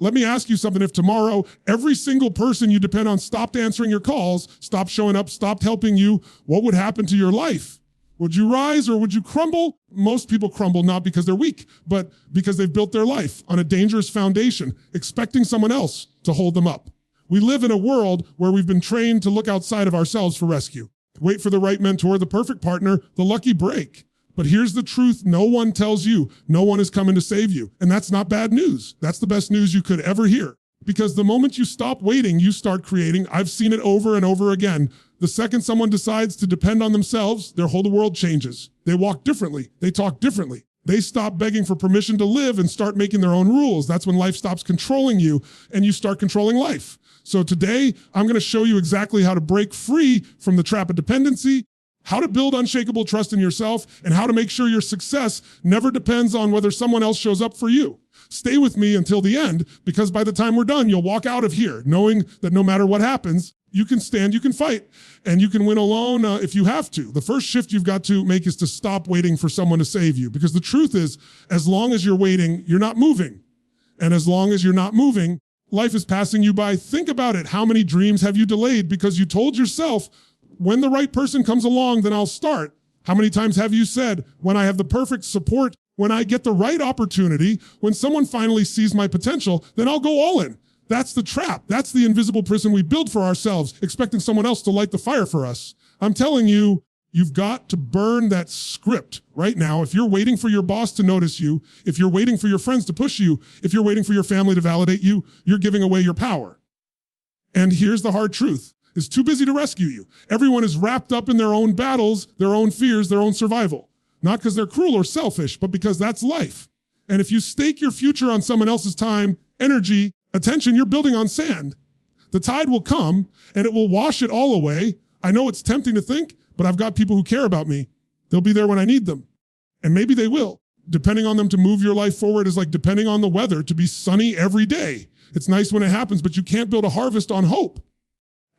Let me ask you something. If tomorrow, every single person you depend on stopped answering your calls, stopped showing up, stopped helping you, what would happen to your life? Would you rise or would you crumble? Most people crumble not because they're weak, but because they've built their life on a dangerous foundation, expecting someone else to hold them up. We live in a world where we've been trained to look outside of ourselves for rescue. Wait for the right mentor, the perfect partner, the lucky break. But here's the truth. No one tells you. No one is coming to save you. And that's not bad news. That's the best news you could ever hear. Because the moment you stop waiting, you start creating. I've seen it over and over again. The second someone decides to depend on themselves, their whole world changes. They walk differently. They talk differently. They stop begging for permission to live and start making their own rules. That's when life stops controlling you and you start controlling life. So today, I'm going to show you exactly how to break free from the trap of dependency, how to build unshakable trust in yourself, and how to make sure your success never depends on whether someone else shows up for you. Stay with me until the end, because by the time we're done, you'll walk out of here knowing that no matter what happens, you can stand, you can fight, and you can win alone if you have to. The first shift you've got to make is to stop waiting for someone to save you, because the truth is, as long as you're waiting, you're not moving. And as long as you're not moving, life is passing you by. Think about it. How many dreams have you delayed because you told yourself, when the right person comes along, then I'll start? How many times have you said, when I have the perfect support, when I get the right opportunity, when someone finally sees my potential, then I'll go all in? That's the trap. That's the invisible prison we build for ourselves, expecting someone else to light the fire for us. I'm telling you, you've got to burn that script right now. If you're waiting for your boss to notice you, if you're waiting for your friends to push you, if you're waiting for your family to validate you, you're giving away your power. And here's the hard truth. It's too busy to rescue you. Everyone is wrapped up in their own battles, their own fears, their own survival. Not because they're cruel or selfish, but because that's life. And if you stake your future on someone else's time, energy, attention, you're building on sand. The tide will come and it will wash it all away. I know it's tempting to think, but I've got people who care about me. They'll be there when I need them. And maybe they will. Depending on them to move your life forward is like depending on the weather to be sunny every day. It's nice when it happens, but you can't build a harvest on hope.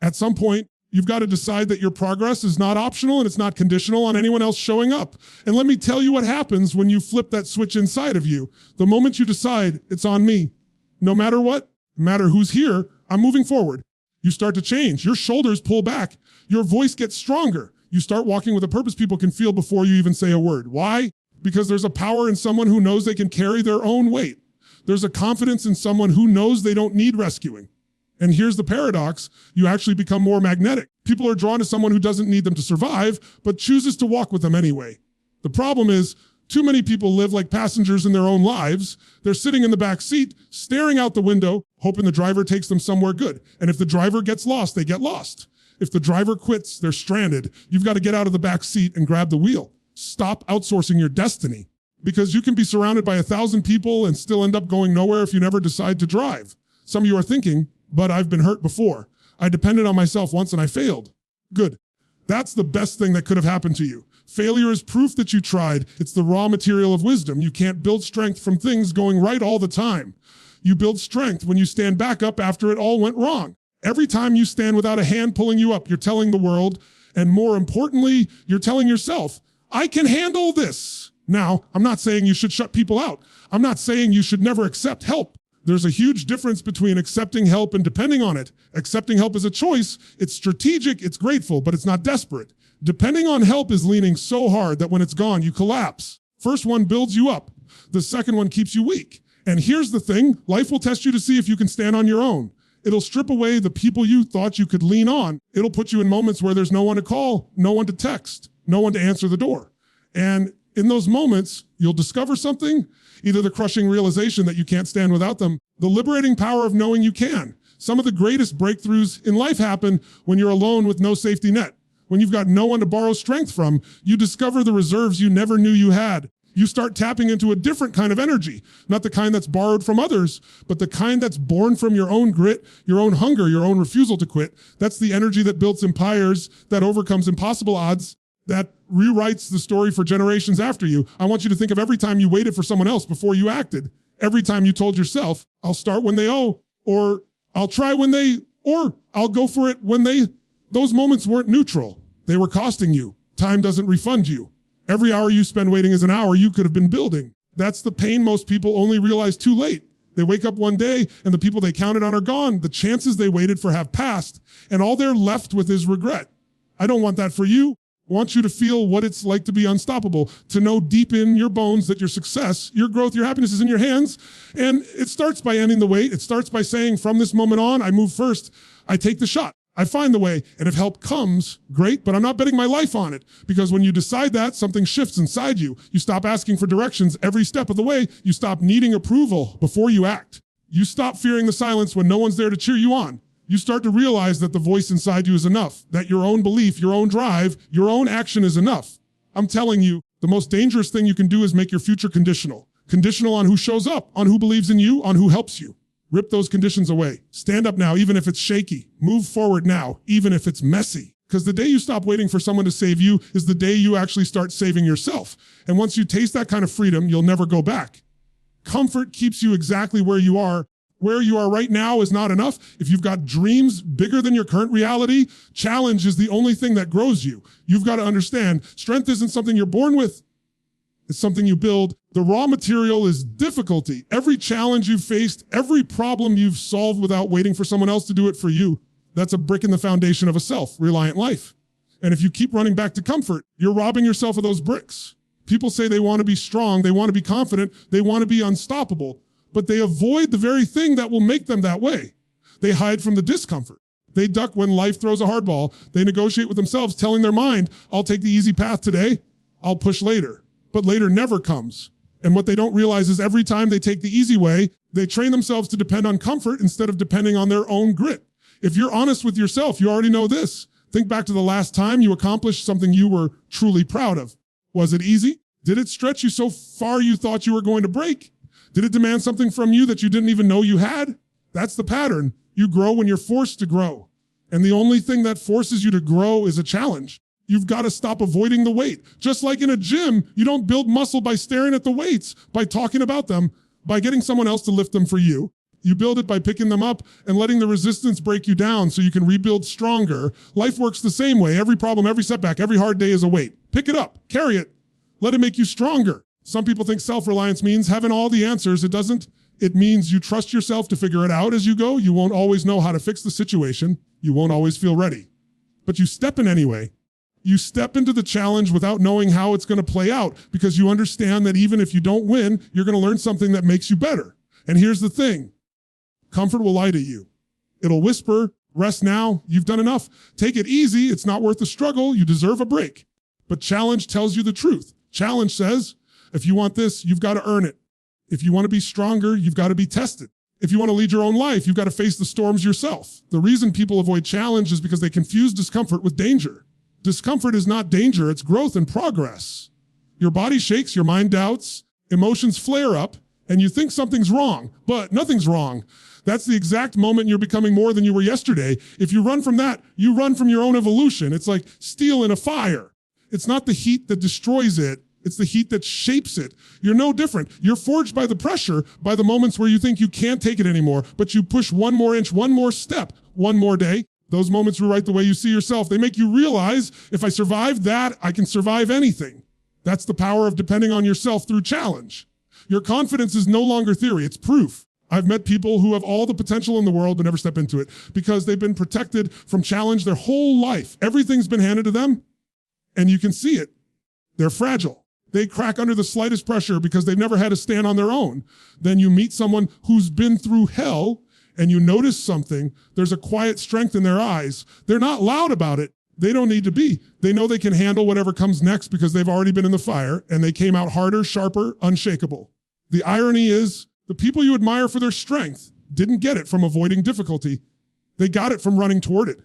At some point, you've got to decide that your progress is not optional and it's not conditional on anyone else showing up. And let me tell you what happens when you flip that switch inside of you. The moment you decide it's on me, no matter what, no matter who's here, I'm moving forward. You start to change. Your shoulders pull back. Your voice gets stronger. You start walking with a purpose people can feel before you even say a word. Why? Because there's a power in someone who knows they can carry their own weight. There's a confidence in someone who knows they don't need rescuing. And here's the paradox. You actually become more magnetic. People are drawn to someone who doesn't need them to survive, but chooses to walk with them anyway. The problem is, too many people live like passengers in their own lives. They're sitting in the back seat, staring out the window, hoping the driver takes them somewhere good. And if the driver gets lost, they get lost. If the driver quits, they're stranded. You've got to get out of the back seat and grab the wheel. Stop outsourcing your destiny, because you can be surrounded by 1,000 people and still end up going nowhere if you never decide to drive. Some of you are thinking, but I've been hurt before. I depended on myself once and I failed. Good. That's the best thing that could have happened to you. Failure is proof that you tried. It's the raw material of wisdom. You can't build strength from things going right all the time. You build strength when you stand back up after it all went wrong. Every time you stand without a hand pulling you up, you're telling the world, and more importantly, you're telling yourself, I can handle this. Now, I'm not saying you should shut people out. I'm not saying you should never accept help. There's a huge difference between accepting help and depending on it. Accepting help is a choice. It's strategic, it's grateful, but it's not desperate. Depending on help is leaning so hard that when it's gone, you collapse. First one builds you up. The second one keeps you weak. And here's the thing, life will test you to see if you can stand on your own. It'll strip away the people you thought you could lean on. It'll put you in moments where there's no one to call, no one to text, no one to answer the door. And in those moments, you'll discover something, either the crushing realization that you can't stand without them, the liberating power of knowing you can. Some of the greatest breakthroughs in life happen when you're alone with no safety net. When you've got no one to borrow strength from, you discover the reserves you never knew you had. You start tapping into a different kind of energy, not the kind that's borrowed from others, but the kind that's born from your own grit, your own hunger, your own refusal to quit. That's the energy that builds empires, that overcomes impossible odds, that rewrites the story for generations after you. I want you to think of every time you waited for someone else before you acted. Every time you told yourself, I'll start when they owe, or I'll try when they, or I'll go for it when they. Those moments weren't neutral. They were costing you. Time doesn't refund you. Every hour you spend waiting is an hour you could have been building. That's the pain most people only realize too late. They wake up one day and the people they counted on are gone. The chances they waited for have passed, and all they're left with is regret. I don't want that for you. I want you to feel what it's like to be unstoppable, to know deep in your bones that your success, your growth, your happiness is in your hands. And it starts by ending the wait. It starts by saying, from this moment on, I move first. I take the shot. I find the way. And if help comes, great, but I'm not betting my life on it. Because when you decide that, something shifts inside you. You stop asking for directions every step of the way. You stop needing approval before you act. You stop fearing the silence when no one's there to cheer you on. You start to realize that the voice inside you is enough, that your own belief, your own drive, your own action is enough. I'm telling you, the most dangerous thing you can do is make your future conditional. Conditional on who shows up, on who believes in you, on who helps you. Rip those conditions away. Stand up now, even if it's shaky. Move forward now, even if it's messy. Because the day you stop waiting for someone to save you is the day you actually start saving yourself. And once you taste that kind of freedom, you'll never go back. Comfort keeps you exactly where you are. Where you are right now is not enough. If you've got dreams bigger than your current reality, challenge is the only thing that grows you. You've got to understand, strength isn't something you're born with. It's something you build. The raw material is difficulty. Every challenge you've faced, every problem you've solved without waiting for someone else to do it for you, that's a brick in the foundation of a self-reliant life. And if you keep running back to comfort, you're robbing yourself of those bricks. People say they want to be strong, they want to be confident, they want to be unstoppable, but they avoid the very thing that will make them that way. They hide from the discomfort. They duck when life throws a hardball. They negotiate with themselves, telling their mind, I'll take the easy path today, I'll push later. But later never comes. And what they don't realize is every time they take the easy way, they train themselves to depend on comfort instead of depending on their own grit. If you're honest with yourself, you already know this. Think back to the last time you accomplished something you were truly proud of. Was it easy? Did it stretch you so far you thought you were going to break? Did it demand something from you that you didn't even know you had? That's the pattern. You grow when you're forced to grow. And the only thing that forces you to grow is a challenge. You've got to stop avoiding the weight. Just like in a gym, you don't build muscle by staring at the weights, by talking about them, by getting someone else to lift them for you. You build it by picking them up and letting the resistance break you down so you can rebuild stronger. Life works the same way. Every problem, every setback, every hard day is a weight. Pick it up, carry it, let it make you stronger. Some people think self-reliance means having all the answers. It doesn't. It means you trust yourself to figure it out as you go. You won't always know how to fix the situation. You won't always feel ready. But you step in anyway. You step into the challenge without knowing how it's going to play out because you understand that even if you don't win, you're going to learn something that makes you better. And here's the thing. Comfort will lie to you. It'll whisper, rest now, you've done enough. Take it easy, it's not worth the struggle, you deserve a break. But challenge tells you the truth. Challenge says, if you want this, you've got to earn it. If you want to be stronger, you've got to be tested. If you want to lead your own life, you've got to face the storms yourself. The reason people avoid challenge is because they confuse discomfort with danger. Discomfort is not danger, it's growth and progress. Your body shakes, your mind doubts, emotions flare up, and you think something's wrong, but nothing's wrong. That's the exact moment you're becoming more than you were yesterday. If you run from that, you run from your own evolution. It's like steel in a fire. It's not the heat that destroys it. It's the heat that shapes it. You're no different. You're forged by the pressure, by the moments where you think you can't take it anymore, but you push one more inch, one more step, one more day. Those moments rewrite the way you see yourself. They make you realize, if I survive that, I can survive anything. That's the power of depending on yourself through challenge. Your confidence is no longer theory, it's proof. I've met people who have all the potential in the world but never step into it because they've been protected from challenge their whole life. Everything's been handed to them, and you can see it. They're fragile. They crack under the slightest pressure because they've never had to stand on their own. Then you meet someone who's been through hell and you notice something. There's a quiet strength in their eyes. They're not loud about it. They don't need to be. They know they can handle whatever comes next because they've already been in the fire and they came out harder, sharper, unshakable. The irony is the people you admire for their strength didn't get it from avoiding difficulty. They got it from running toward it.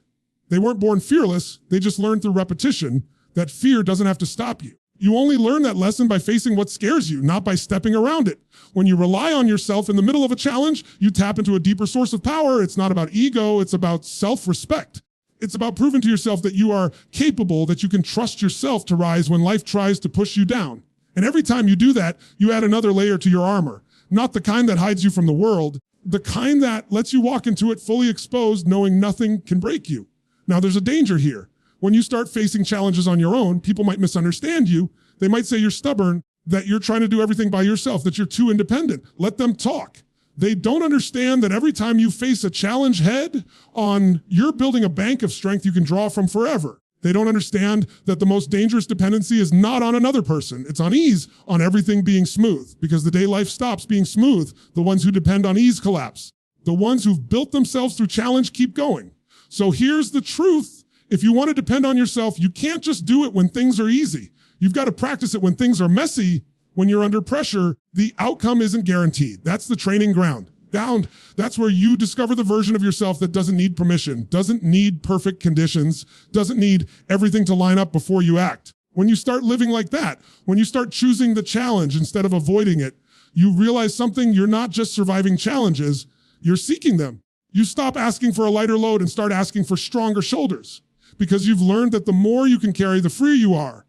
They weren't born fearless. They just learned through repetition that fear doesn't have to stop you. You only learn that lesson by facing what scares you, not by stepping around it. When you rely on yourself in the middle of a challenge, you tap into a deeper source of power. It's not about ego, it's about self-respect. It's about proving to yourself that you are capable, that you can trust yourself to rise when life tries to push you down. And every time you do that, you add another layer to your armor. Not the kind that hides you from the world, the kind that lets you walk into it fully exposed, knowing nothing can break you. Now, there's a danger here. When you start facing challenges on your own, people might misunderstand you. They might say you're stubborn, that you're trying to do everything by yourself, that you're too independent. Let them talk. They don't understand that every time you face a challenge head on, you're building a bank of strength you can draw from forever. They don't understand that the most dangerous dependency is not on another person. It's on ease, on everything being smooth. Because the day life stops being smooth, the ones who depend on ease collapse. The ones who've built themselves through challenge keep going. So here's the truth. If you want to depend on yourself, you can't just do it when things are easy. You've got to practice it when things are messy. When you're under pressure, the outcome isn't guaranteed. That's the training ground. That's where you discover the version of yourself that doesn't need permission, doesn't need perfect conditions, doesn't need everything to line up before you act. When you start living like that, when you start choosing the challenge instead of avoiding it, you realize something. You're not just surviving challenges, you're seeking them. You stop asking for a lighter load and start asking for stronger shoulders, because you've learned that the more you can carry, the freer you are.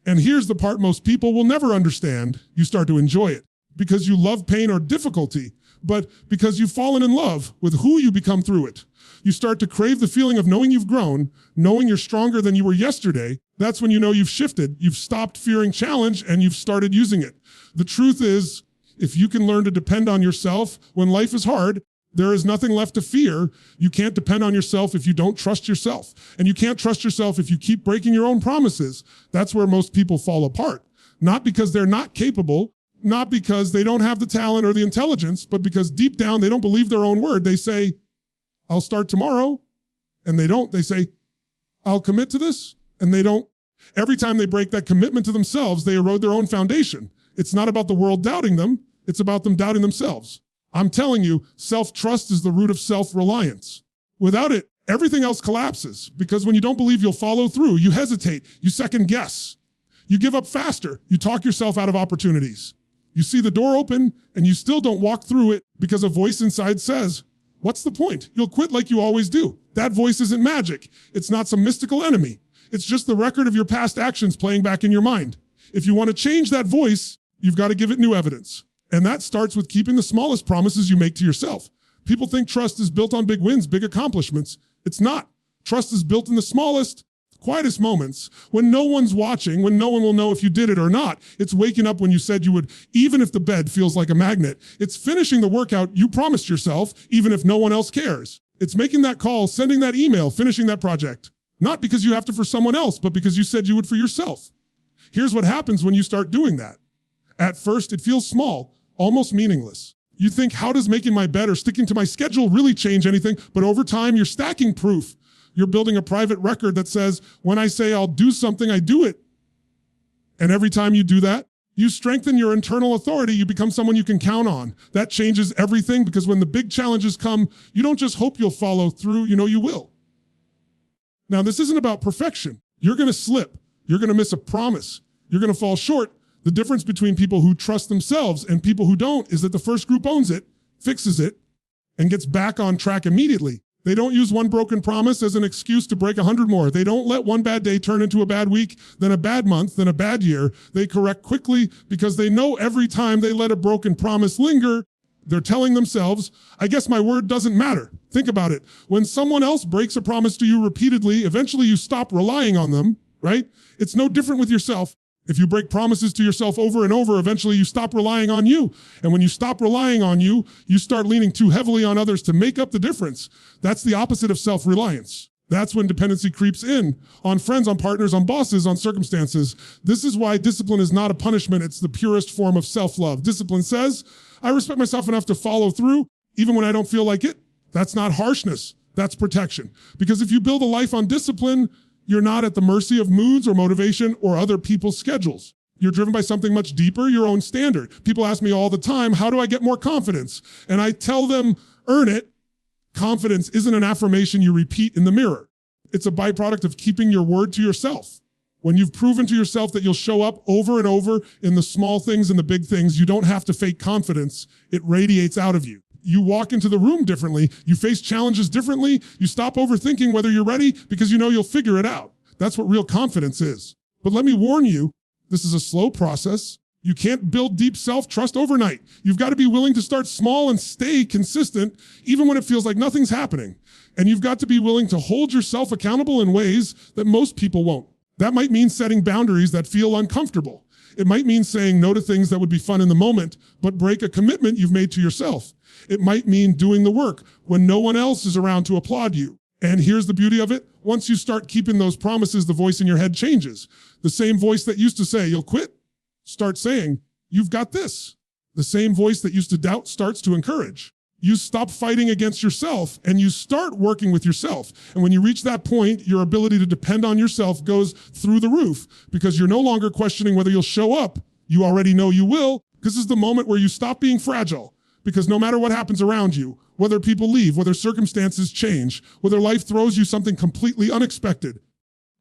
And here's the part most people will never understand. You start to enjoy it because you love pain or difficulty, but because you've fallen in love with who you become through it. You start to crave the feeling of knowing you've grown, knowing you're stronger than you were yesterday. That's when you know you've shifted. You've stopped fearing challenge and you've started using it. The truth is, if you can learn to depend on yourself when life is hard, there is nothing left to fear. You can't depend on yourself if you don't trust yourself. And you can't trust yourself if you keep breaking your own promises. That's where most people fall apart. Not because they're not capable, not because they don't have the talent or the intelligence, but because deep down they don't believe their own word. They say, I'll start tomorrow. And they don't. They say, I'll commit to this. And they don't. Every time they break that commitment to themselves, they erode their own foundation. It's not about the world doubting them. It's about them doubting themselves. I'm telling you, self-trust is the root of self-reliance. Without it, everything else collapses, because when you don't believe you'll follow through, you hesitate, you second guess, you give up faster, you talk yourself out of opportunities. You see the door open and you still don't walk through it because a voice inside says, what's the point? You'll quit like you always do. That voice isn't magic. It's not some mystical enemy. It's just the record of your past actions playing back in your mind. If you want to change that voice, you've got to give it new evidence. And that starts with keeping the smallest promises you make to yourself. People think trust is built on big wins, big accomplishments. It's not. Trust is built in the smallest, quietest moments, when no one's watching, when no one will know if you did it or not. It's waking up when you said you would, even if the bed feels like a magnet. It's finishing the workout you promised yourself, even if no one else cares. It's making that call, sending that email, finishing that project. Not because you have to for someone else, but because you said you would for yourself. Here's what happens when you start doing that. At first, it feels small, almost meaningless. You think, how does making my bed or sticking to my schedule really change anything? But over time, you're stacking proof. You're building a private record that says, when I say I'll do something, I do it. And every time you do that, you strengthen your internal authority. You become someone you can count on. That changes everything, because when the big challenges come, you don't just hope you'll follow through, you know you will. Now, this isn't about perfection. You're going to slip. You're going to miss a promise. You're going to fall short. The difference between people who trust themselves and people who don't is that the first group owns it, fixes it, and gets back on track immediately. They don't use one broken promise as an excuse to break 100 more. They don't let one bad day turn into a bad week, then a bad month, then a bad year. They correct quickly because they know every time they let a broken promise linger, they're telling themselves, I guess my word doesn't matter. Think about it. When someone else breaks a promise to you repeatedly, eventually you stop relying on them, right? It's no different with yourself. If you break promises to yourself over and over, eventually you stop relying on you. And when you stop relying on you, you start leaning too heavily on others to make up the difference. That's the opposite of self-reliance. That's when dependency creeps in on friends, on partners, on bosses, on circumstances. This is why discipline is not a punishment. It's the purest form of self-love. Discipline says, I respect myself enough to follow through even when I don't feel like it. That's not harshness. That's protection. Because if you build a life on discipline, you're not at the mercy of moods or motivation or other people's schedules. You're driven by something much deeper, your own standard. People ask me all the time, how do I get more confidence? And I tell them, earn it. Confidence isn't an affirmation you repeat in the mirror. It's a byproduct of keeping your word to yourself. When you've proven to yourself that you'll show up over and over in the small things and the big things, you don't have to fake confidence. It radiates out of you. You walk into the room differently. You face challenges differently. You stop overthinking whether you're ready because you know you'll figure it out. That's what real confidence is. But let me warn you, this is a slow process. You can't build deep self-trust overnight. You've got to be willing to start small and stay consistent, even when it feels like nothing's happening. And you've got to be willing to hold yourself accountable in ways that most people won't. That might mean setting boundaries that feel uncomfortable. It might mean saying no to things that would be fun in the moment, but break a commitment you've made to yourself. It might mean doing the work when no one else is around to applaud you. And here's the beauty of it. Once you start keeping those promises, the voice in your head changes. The same voice that used to say, you'll quit, starts saying, you've got this. The same voice that used to doubt starts to encourage. You stop fighting against yourself and you start working with yourself. And when you reach that point, your ability to depend on yourself goes through the roof because you're no longer questioning whether you'll show up. You already know you will. This is the moment where you stop being fragile because no matter what happens around you, whether people leave, whether circumstances change, whether life throws you something completely unexpected,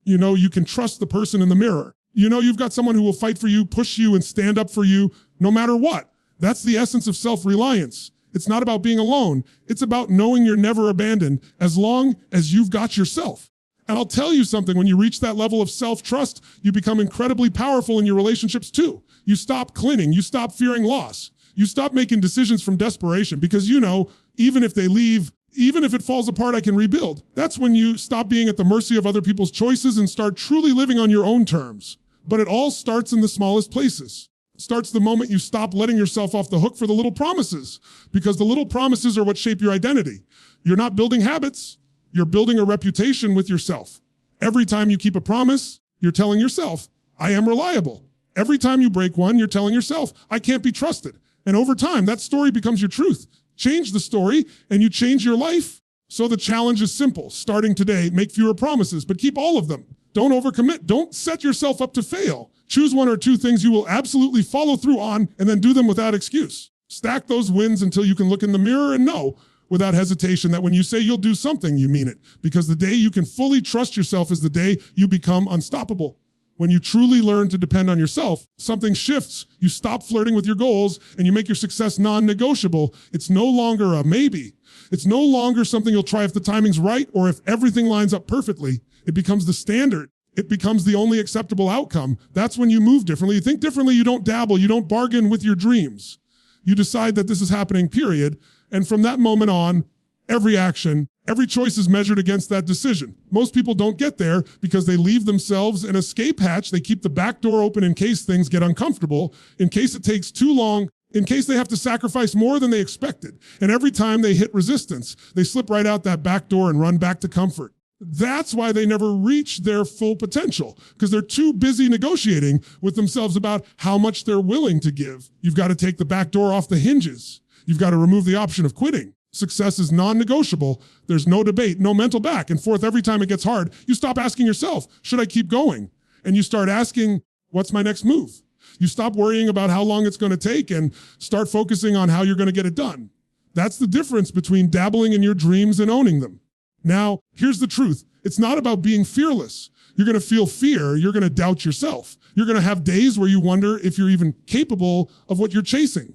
you can trust the person in the mirror. You've got someone who will fight for you, push you, and stand up for you no matter what. That's the essence of self-reliance. It's not about being alone. It's about knowing you're never abandoned as long as you've got yourself. And I'll tell you something, when you reach that level of self-trust, you become incredibly powerful in your relationships too. You stop clinging. You stop fearing loss. You stop making decisions from desperation because even if they leave, even if it falls apart, I can rebuild. That's when you stop being at the mercy of other people's choices and start truly living on your own terms. But it all starts in the smallest places. It starts the moment you stop letting yourself off the hook for the little promises, because the little promises are what shape your identity. You're not building habits. You're building a reputation with yourself. Every time you keep a promise, you're telling yourself, I am reliable. Every time you break one, you're telling yourself, I can't be trusted. And over time, that story becomes your truth. Change the story and you change your life. So the challenge is simple. Starting today, make fewer promises, but keep all of them. Don't overcommit. Don't set yourself up to fail. Choose one or two things you will absolutely follow through on and then do them without excuse. Stack those wins until you can look in the mirror and know without hesitation that when you say you'll do something, you mean it. Because the day you can fully trust yourself is the day you become unstoppable. When you truly learn to depend on yourself, something shifts. You stop flirting with your goals and you make your success non-negotiable. It's no longer a maybe. It's no longer something you'll try if the timing's right or if everything lines up perfectly. It becomes the standard. It becomes the only acceptable outcome. That's when you move differently. You think differently, you don't dabble, you don't bargain with your dreams. You decide that this is happening, period. And from that moment on, every action, every choice is measured against that decision. Most people don't get there because they leave themselves an escape hatch. They keep the back door open in case things get uncomfortable, in case it takes too long, in case they have to sacrifice more than they expected. And every time they hit resistance, they slip right out that back door and run back to comfort. That's why they never reach their full potential, because they're too busy negotiating with themselves about how much they're willing to give. You've got to take the back door off the hinges. You've got to remove the option of quitting. Success is non-negotiable. There's no debate, no mental back and forth. Every time it gets hard, you stop asking yourself, should I keep going? And you start asking, what's my next move? You stop worrying about how long it's going to take and start focusing on how you're going to get it done. That's the difference between dabbling in your dreams and owning them. Now, here's the truth. It's not about being fearless. You're going to feel fear. You're going to doubt yourself. You're going to have days where you wonder if you're even capable of what you're chasing.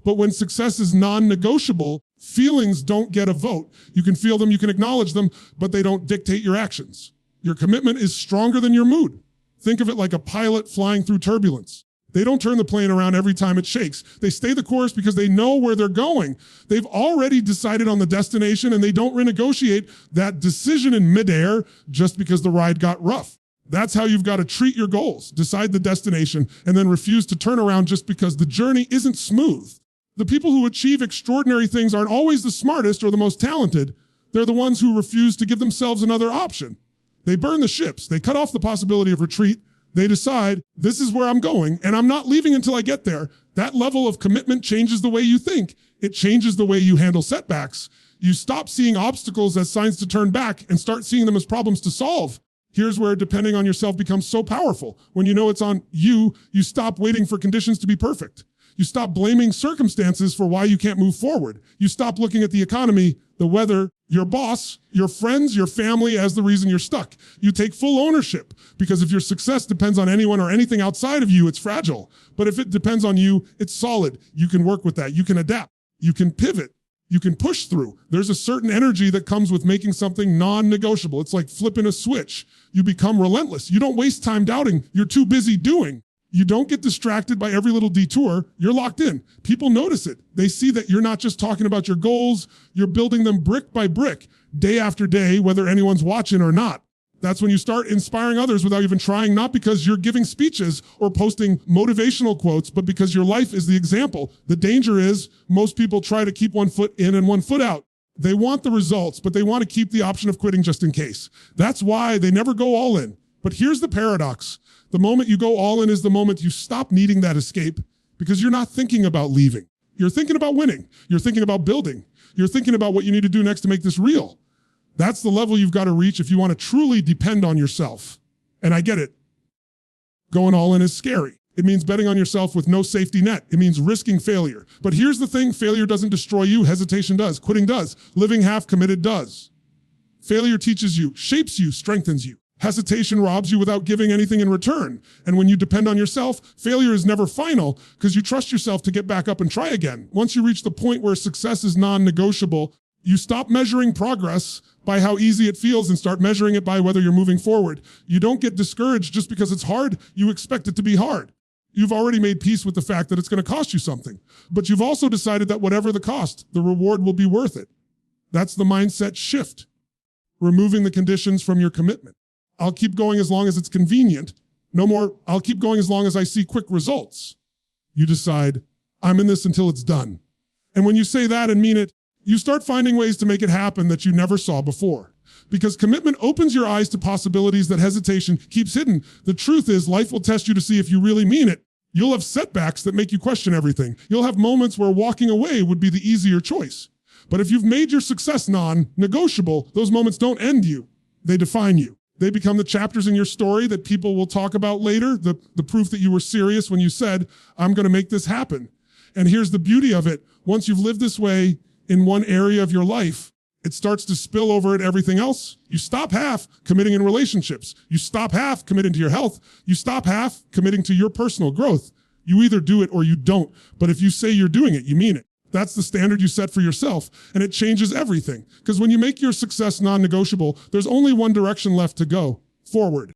But when success is non-negotiable, feelings don't get a vote. You can feel them, you can acknowledge them, but they don't dictate your actions. Your commitment is stronger than your mood. Think of it like a pilot flying through turbulence. They don't turn the plane around every time it shakes. They stay the course because they know where they're going. They've already decided on the destination and they don't renegotiate that decision in midair just because the ride got rough. That's how you've got to treat your goals. Decide the destination and then refuse to turn around just because the journey isn't smooth. The people who achieve extraordinary things aren't always the smartest or the most talented. They're the ones who refuse to give themselves another option. They burn the ships. They cut off the possibility of retreat. They decide, this is where I'm going, and I'm not leaving until I get there. That level of commitment changes the way you think. It changes the way you handle setbacks. You stop seeing obstacles as signs to turn back and start seeing them as problems to solve. Here's where depending on yourself becomes so powerful. When you know it's on you, you stop waiting for conditions to be perfect. You stop blaming circumstances for why you can't move forward. You stop looking at the economy, the weather, your boss, your friends, your family as the reason you're stuck. You take full ownership, because if your success depends on anyone or anything outside of you, it's fragile. But if it depends on you, it's solid. You can work with that. You can adapt. You can pivot. You can push through. There's a certain energy that comes with making something non-negotiable. It's like flipping a switch. You become relentless. You don't waste time doubting. You're too busy doing. You don't get distracted by every little detour. You're locked in. People notice it. They see that you're not just talking about your goals. You're building them brick by brick, day after day, whether anyone's watching or not. That's when you start inspiring others without even trying, not because you're giving speeches or posting motivational quotes, but because your life is the example. The danger is most people try to keep one foot in and one foot out. They want the results, but they want to keep the option of quitting just in case. That's why they never go all in. But here's the paradox. The moment you go all in is the moment you stop needing that escape because you're not thinking about leaving. You're thinking about winning. You're thinking about building. You're thinking about what you need to do next to make this real. That's the level you've got to reach if you want to truly depend on yourself. And I get it. Going all in is scary. It means betting on yourself with no safety net. It means risking failure. But here's the thing, failure doesn't destroy you, hesitation does, quitting does, living half committed does. Failure teaches you, shapes you, strengthens you. Hesitation robs you without giving anything in return. And when you depend on yourself, failure is never final because you trust yourself to get back up and try again. Once you reach the point where success is non-negotiable, you stop measuring progress by how easy it feels and start measuring it by whether you're moving forward. You don't get discouraged just because it's hard. You expect it to be hard. You've already made peace with the fact that it's going to cost you something. But you've also decided that whatever the cost, the reward will be worth it. That's the mindset shift. Removing the conditions from your commitment. I'll keep going as long as it's convenient. No more, I'll keep going as long as I see quick results. You decide, I'm in this until it's done. And when you say that and mean it, you start finding ways to make it happen that you never saw before. Because commitment opens your eyes to possibilities that hesitation keeps hidden. The truth is, life will test you to see if you really mean it. You'll have setbacks that make you question everything. You'll have moments where walking away would be the easier choice. But if you've made your success non-negotiable, those moments don't end you. They define you. They become the chapters in your story that people will talk about later, the proof that you were serious when you said, I'm going to make this happen. And here's the beauty of it. Once you've lived this way in one area of your life, it starts to spill over at everything else. You stop half committing in relationships. You stop half committing to your health. You stop half committing to your personal growth. You either do it or you don't. But if you say you're doing it, you mean it. That's the standard you set for yourself, and it changes everything. Because when you make your success non-negotiable, there's only one direction left to go: forward.